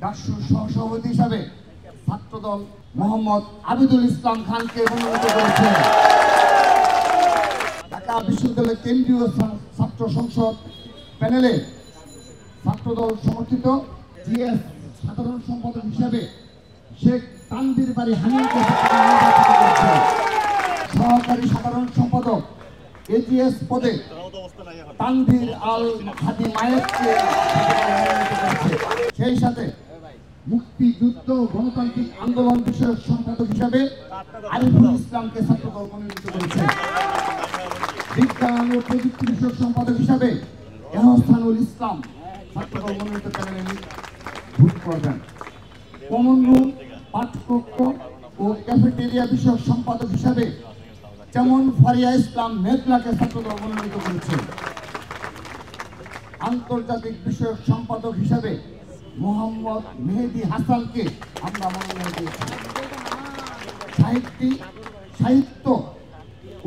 ডাকসুর সহসভাপতি হিসাবে ছাত্রদল মোহাম্মদ আবিদুল ইসলাম খানকে মনোনীত করেছে। ঢাকা বিশ্ববিদ্যালয়ের কেন্দ্রীয় ছাত্র সংসদ প্যানেলে ছাত্রদল সমর্থিত জিএস সাধারণ সম্পাদক হিসাবে শেখ তানভীর বাড়ি হানিফকে নির্বাচিত করেছে। সহকারী সাধারণ সম্পাদক এজিএস পদে তানভীর আল হাদি মায়েতকে মনোনীত করেছে। সেই সাথে মুক্তিযুদ্ধ গণতান্ত্রিক আন্দোলন বিষয়ক সম্পাদক হিসাবে আরিফুল ইসলামকে ছাত্রদল মনোনীত করেছে। বিজ্ঞান ও প্রযুক্তি বিষয়ক সম্পাদক হিসাবে এহসানুল ইসলাম ছাত্রদল মনোনীত প্যানেলে ভোট করবেন। কমন রুম, পাঠকক্ষ ও ক্যাফেটেরিয়া বিষয়ক সম্পাদক হিসাবে যেমন ফারিয়া ইসলাম মেঘলাকে ছাত্রদল মনোনীত করেছে। আন্তর্জাতিক বিষয়ক সম্পাদক হিসাবে মোহাম্মদ মেহেদি হাসানকে আমরা মনোনয়ন দিয়েছি। সাহিত্য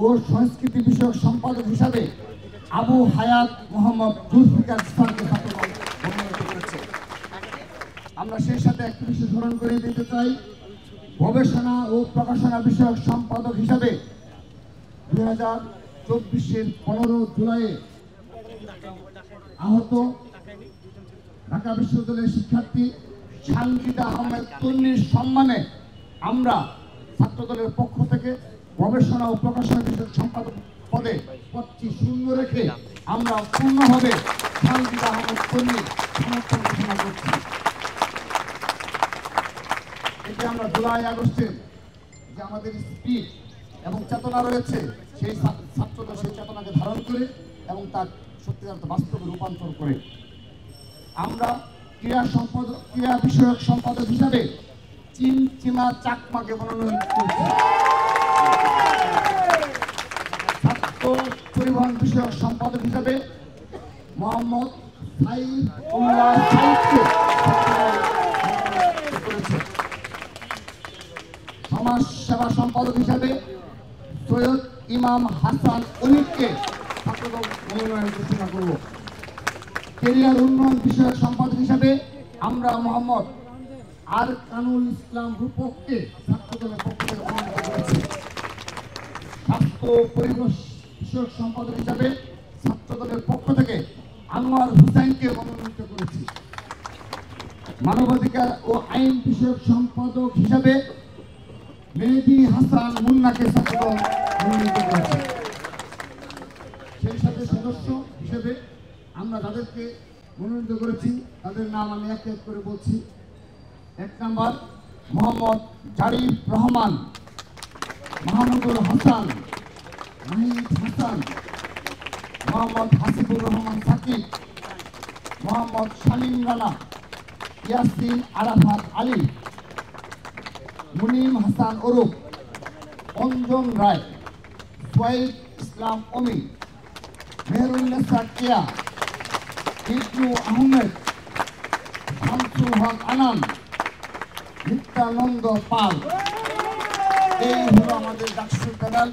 ও সংস্কৃতি বিষয়ক সম্পাদক হিসাবে আবু হায়াত মোহাম্মদ জুলফিকার ইসলামকে ছাত্রদল মনোনীত করেছে। আমরা সেই সাথে একটি বিষয় স্মরণ করে দিতে চাই, গবেষণা ও প্রকাশনা বিষয়ক সম্পাদক হিসাবে 2024-এর 15 জুলাইয়ে আহত ঢাকা বিশ্ববিদ্যালয়ের শিক্ষার্থী সানজিদা আহমেদ তন্নির সম্মানে আমরা ছাত্রদলের পক্ষ থেকে গবেষণা ও প্রকাশনা বিষয়ক সম্পাদক পদে পদটি শূন্য রেখে আমরা পূর্ণভাবে সানজিদা আহমেদ তন্নির সমর্থন ঘোষণা করছি। এটি আমরা জুলাই আগস্টে যে আমাদের স্পিড এবং চেতনা রয়েছে, সেই ছাত্রদল সেই চেতনাকে ধারণ করে এবং তার সত্যিকার বাস্তবে রূপান্তর করে আমরা ক্রীড়া বিষয়ক সম্পাদক হিসাবে চিমচিমা চাকমাকে মনোনয়ন করেছি। ছাত্র পরিবহন বিষয়ক সম্পাদক হিসাবে মোহাম্মদ সাইফুল্লাহ সাইফকে করেছে। সমাজ সেবা সম্পাদক হিসাবে সৈয়দ ইমাম হাসান অনিককে ছাত্রদল মনোনয়ন ঘোষণা করব। ক্যারিয়ার উন্নয়ন বিষয়ক সম্পাদক হিসাবে আমরা মোহাম্মদ আরকানুল ইসলাম রূপককে ছাত্রদলের পক্ষ থেকে মনোনীত করেছি। স্বাস্থ্য পরিবেশ বিষয়ক সম্পাদক হিসাবে ছাত্রদলের পক্ষ থেকে আনোয়ার হুসাইনকে মনোনীত করেছি। মানবাধিকার ও আইন বিষয়ক সম্পাদক হিসাবে মেহেদি হাসান মুন্নাকে ছাত্রদল মনোনীত করেছে। সেই সাথে সদস্য হিসেবে আমরা যাদেরকে মনোনীত করেছি তাদের নাম আমি এক এক করে বলছি। 1 নম্বর মোহাম্মদ জারিফ রহমান, মাহমুদুল হাসান, নাহিদ হাসান, মোহাম্মদ হাসিবুর রহমান সাকিব, মোহাম্মদ শামীম রানা, ইয়াসিন আরাফাত আলী, মুনিম হাসান ওরুফ, অঞ্জন রায়, সোয়াইব ইসলাম অমি, মেহরুন্নেসা কিয়া, ইবনু আহমেদ, শামসুল হক আনাম, নিত্যানন্দ পাল। এই হলো আমাদের ডাকসুর প্যানেল।